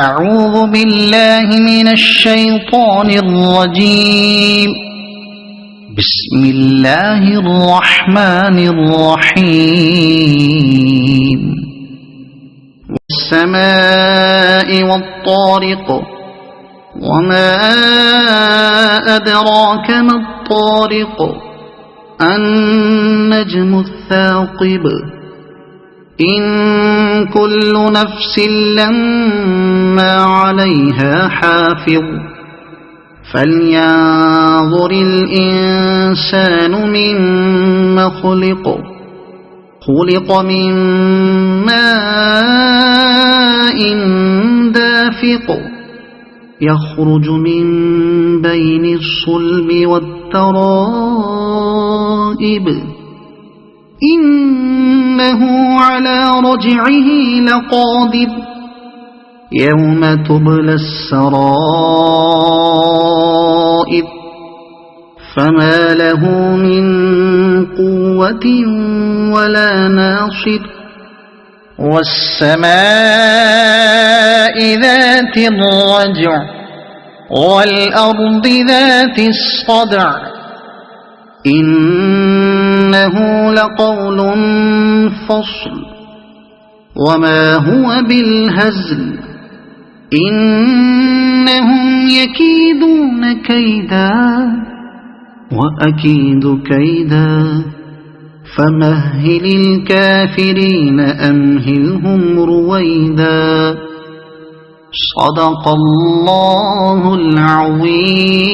أعوذ بالله من الشيطان الرجيم. بسم الله الرحمن الرحيم. والسماء والطارق وما أدراك ما الطارق النجم الثاقب إن كل نفس لما عليها حافظ فلينظر الإنسان مما خلق من ماء دافق يخرج من بين الصلب والترائب إنه على رجعه لقادر يوم تبلى السرائر فما له من قوة ولا ناصر. والسماء ذات الرجع والأرض ذات الصدع إنه لقول فصل وما هو بالهزل إنهم يكيدون كيدا وأكيد كيدا فمهل الكافرين أمهلهم رويدا. صدق الله العظيم.